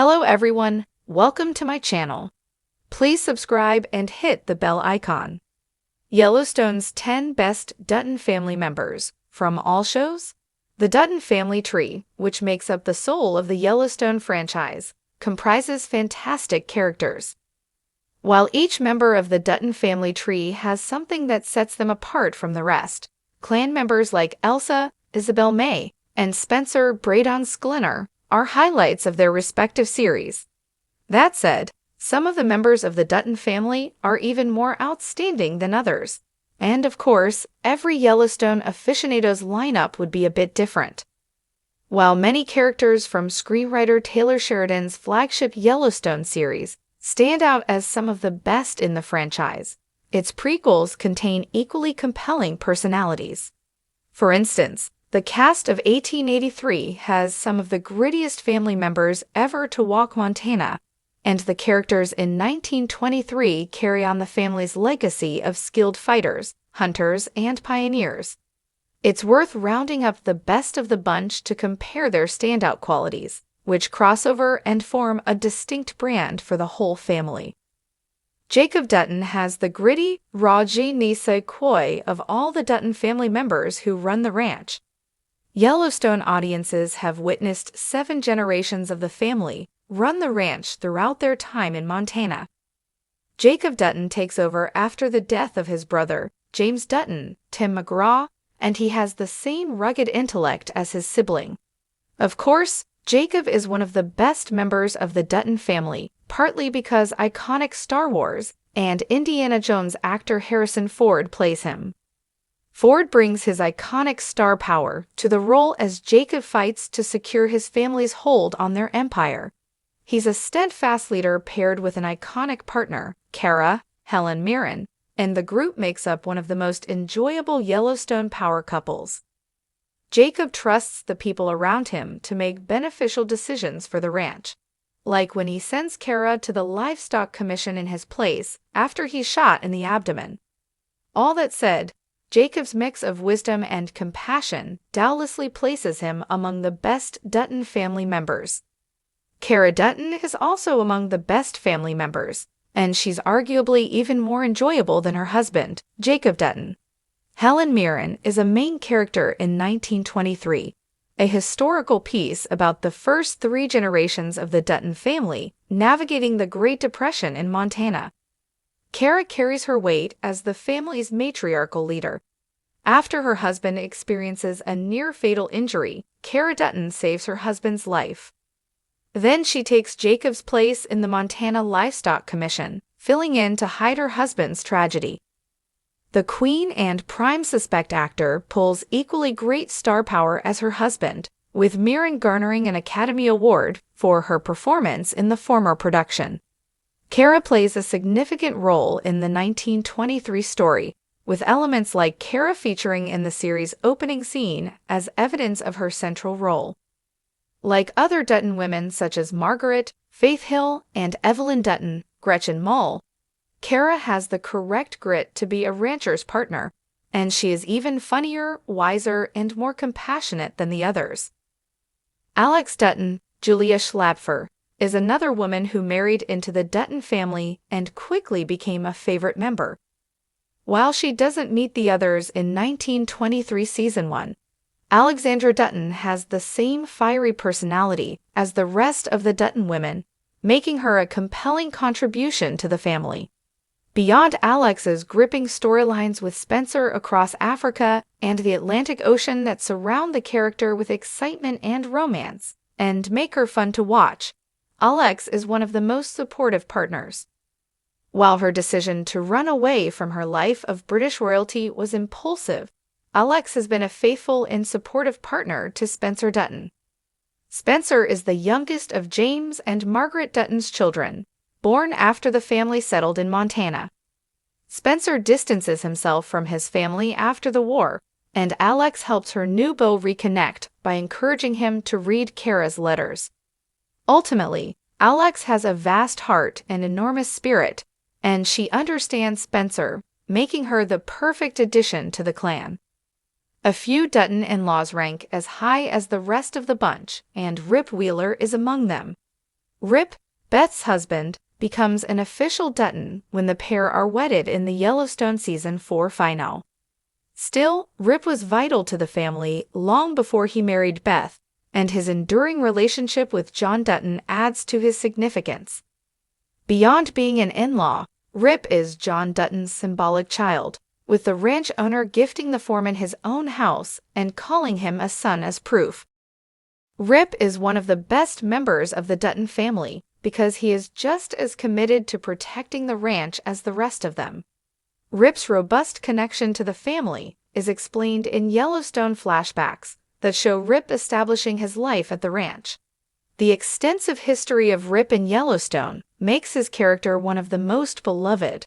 Hello everyone, welcome to my channel. Please subscribe and hit the bell icon. Yellowstone's 10 Best Dutton Family Members. From all shows? The Dutton family tree, which makes up the soul of the Yellowstone franchise, comprises fantastic characters. While each member of the Dutton family tree has something that sets them apart from the rest, clan members like Elsa, Isabel May, and Spencer Braydon Sklinner are highlights of their respective series. That said, some of the members of the Dutton family are even more outstanding than others. And of course, every Yellowstone aficionado's lineup would be a bit different. While many characters from screenwriter Taylor Sheridan's flagship Yellowstone series stand out as some of the best in the franchise, its prequels contain equally compelling personalities. For instance, the cast of 1883 has some of the grittiest family members ever to walk Montana, and the characters in 1923 carry on the family's legacy of skilled fighters, hunters, and pioneers. It's worth rounding up the best of the bunch to compare their standout qualities, which cross over and form a distinct brand for the whole family. Jacob Dutton has the gritty, raw je ne sais quoi of all the Dutton family members who run the ranch. Yellowstone audiences have witnessed 7 generations of the family run the ranch throughout their time in Montana. Jacob Dutton takes over after the death of his brother, James Dutton, Tim McGraw, and he has the same rugged intellect as his sibling. Of course, Jacob is one of the best members of the Dutton family, partly because iconic Star Wars and Indiana Jones actor Harrison Ford plays him. Ford brings his iconic star power to the role as Jacob fights to secure his family's hold on their empire. He's a steadfast leader paired with an iconic partner, Kara, Helen Mirren, and the group makes up one of the most enjoyable Yellowstone power couples. Jacob trusts the people around him to make beneficial decisions for the ranch, like when he sends Kara to the Livestock Commission in his place after he's shot in the abdomen. All that said, Jacob's mix of wisdom and compassion doubtlessly places him among the best Dutton family members. Kara Dutton is also among the best family members, and she's arguably even more enjoyable than her husband, Jacob Dutton. Helen Mirren is a main character in 1923, a historical piece about the first 3 generations of the Dutton family navigating the Great Depression in Montana. Kara carries her weight as the family's matriarchal leader. After her husband experiences a near-fatal injury, Kara Dutton saves her husband's life. Then she takes Jacob's place in the Montana Livestock Commission, filling in to hide her husband's tragedy. The Queen and prime suspect actor pulls equally great star power as her husband, with Mirren garnering an Academy Award for her performance in the former production. Kara plays a significant role in the 1923 story, with elements like Kara featuring in the series' opening scene as evidence of her central role. Like other Dutton women such as Margaret, Faith Hill, and Evelyn Dutton, Gretchen Mull, Kara has the correct grit to be a rancher's partner, and she is even funnier, wiser, and more compassionate than the others. Alex Dutton, Julia Schlapfer, is another woman who married into the Dutton family and quickly became a favorite member. While she doesn't meet the others in 1923 Season 1, Alexandra Dutton has the same fiery personality as the rest of the Dutton women, making her a compelling contribution to the family. Beyond Alex's gripping storylines with Spencer across Africa and the Atlantic Ocean that surround the character with excitement and romance, and make her fun to watch, Alex is one of the most supportive partners. While her decision to run away from her life of British royalty was impulsive, Alex has been a faithful and supportive partner to Spencer Dutton. Spencer is the youngest of James and Margaret Dutton's children, born after the family settled in Montana. Spencer distances himself from his family after the war, and Alex helps her new beau reconnect by encouraging him to read Kara's letters. Ultimately, Alex has a vast heart and enormous spirit, and she understands Spencer, making her the perfect addition to the clan. A few Dutton in-laws rank as high as the rest of the bunch, and Rip Wheeler is among them. Rip, Beth's husband, becomes an official Dutton when the pair are wedded in the Yellowstone Season 4 finale. Still, Rip was vital to the family long before he married Beth, and his enduring relationship with John Dutton adds to his significance. Beyond being an in-law, Rip is John Dutton's symbolic child, with the ranch owner gifting the foreman his own house and calling him a son as proof. Rip is one of the best members of the Dutton family because he is just as committed to protecting the ranch as the rest of them. Rip's robust connection to the family is explained in Yellowstone flashbacks that show Rip establishing his life at the ranch. The extensive history of Rip in Yellowstone makes his character one of the most beloved.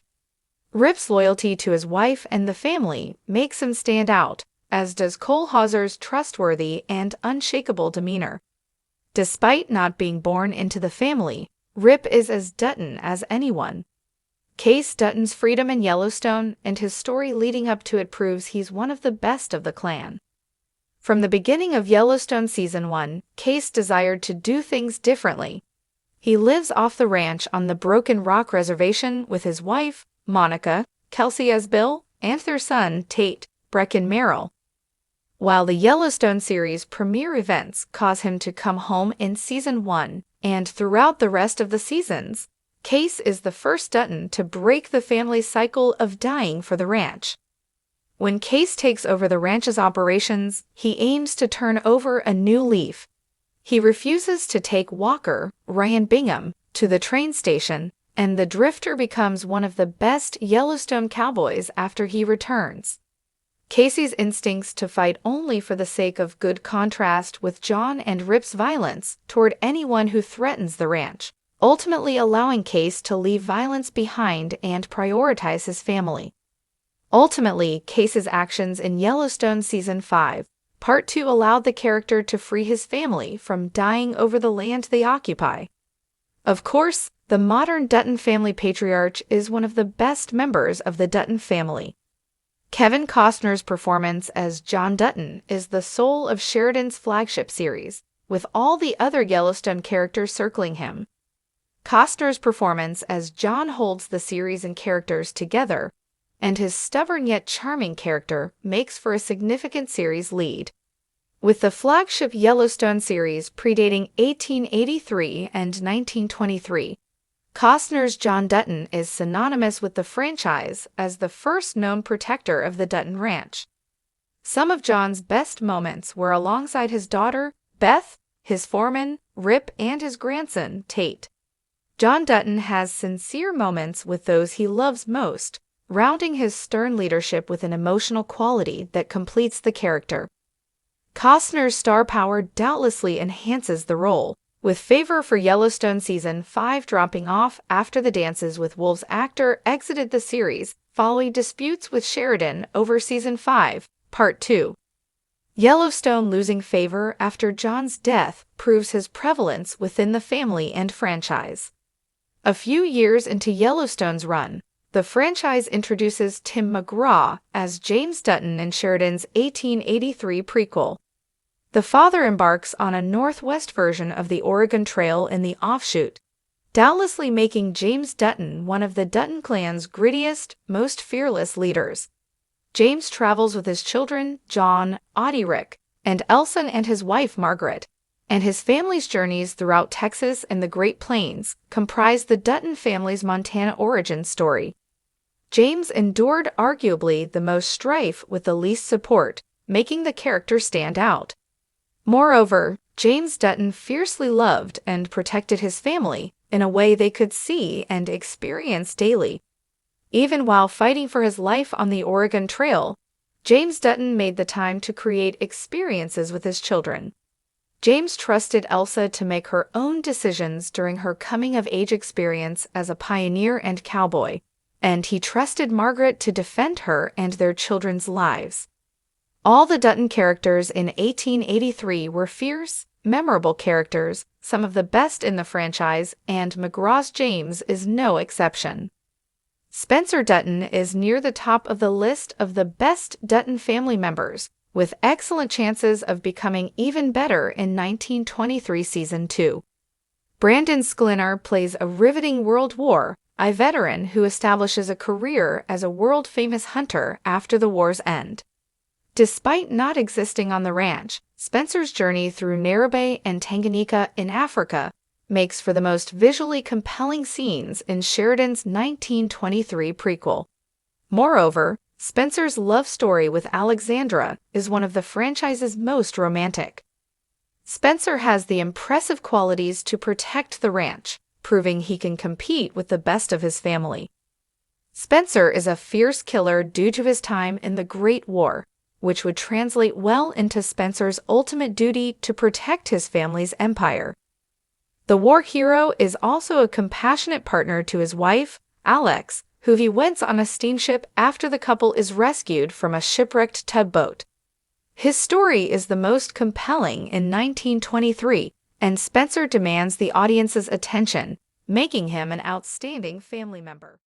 Rip's loyalty to his wife and the family makes him stand out, as does Cole Hauser's trustworthy and unshakable demeanor. Despite not being born into the family, Rip is as Dutton as anyone. Case Dutton's freedom in Yellowstone and his story leading up to it proves he's one of the best of the clan. From the beginning of Yellowstone Season 1, Case desired to do things differently. He lives off the ranch on the Broken Rock Reservation with his wife, Monica, Kelsey as Bill, and their son, Tate, Brecken Merrill. While the Yellowstone series premiere events cause him to come home in Season 1 and throughout the rest of the seasons, Case is the first Dutton to break the family's cycle of dying for the ranch. When Case takes over the ranch's operations, he aims to turn over a new leaf. He refuses to take Walker, Ryan Bingham, to the train station, and the Drifter becomes one of the best Yellowstone cowboys after he returns. Casey's instincts to fight only for the sake of good contrast with John and Rip's violence toward anyone who threatens the ranch, ultimately allowing Case to leave violence behind and prioritize his family. Ultimately, Case's actions in Yellowstone Season 5, Part 2 allowed the character to free his family from dying over the land they occupy. Of course, the modern Dutton family patriarch is one of the best members of the Dutton family. Kevin Costner's performance as John Dutton is the soul of Sheridan's flagship series, with all the other Yellowstone characters circling him. Costner's performance as John holds the series and characters together, and his stubborn yet charming character makes for a significant series lead. With the flagship Yellowstone series predating 1883 and 1923, Costner's John Dutton is synonymous with the franchise as the first known protector of the Dutton Ranch. Some of John's best moments were alongside his daughter, Beth, his foreman, Rip, and his grandson, Tate. John Dutton has sincere moments with those he loves most, rounding his stern leadership with an emotional quality that completes the character. Costner's star power doubtlessly enhances the role, with favor for Yellowstone Season 5 dropping off after the Dances with Wolves actor exited the series following disputes with Sheridan over Season 5, Part 2. Yellowstone losing favor after John's death proves his prevalence within the family and franchise. A few years into Yellowstone's run, the franchise introduces Tim McGraw as James Dutton in Sheridan's 1883 prequel. The father embarks on a Northwest version of the Oregon Trail in the offshoot, doubtlessly making James Dutton one of the Dutton clan's grittiest, most fearless leaders. James travels with his children, John, Rick, and Elsa and his wife, Margaret, and his family's journeys throughout Texas and the Great Plains comprise the Dutton family's Montana origin story. James endured arguably the most strife with the least support, making the character stand out. Moreover, James Dutton fiercely loved and protected his family in a way they could see and experience daily. Even while fighting for his life on the Oregon Trail, James Dutton made the time to create experiences with his children. James trusted Elsa to make her own decisions during her coming-of-age experience as a pioneer and cowboy, and he trusted Margaret to defend her and their children's lives. All the Dutton characters in 1883 were fierce, memorable characters, some of the best in the franchise, and McGraw's James is no exception. Spencer Dutton is near the top of the list of the best Dutton family members, with excellent chances of becoming even better in 1923 Season 2. Brandon Sklynar plays a riveting World War I veteran who establishes a career as a world-famous hunter after the war's end. Despite not existing on the ranch, Spencer's journey through Narrabee and Tanganyika in Africa makes for the most visually compelling scenes in Sheridan's 1923 prequel. Moreover, Spencer's love story with Alexandra is one of the franchise's most romantic. Spencer has the impressive qualities to protect the ranch, proving he can compete with the best of his family. Spencer is a fierce killer due to his time in the Great War, which would translate well into Spencer's ultimate duty to protect his family's empire. The war hero is also a compassionate partner to his wife, Alex, who he weds on a steamship after the couple is rescued from a shipwrecked tugboat. His story is the most compelling in 1923, and Spencer demands the audience's attention, making him an outstanding family member.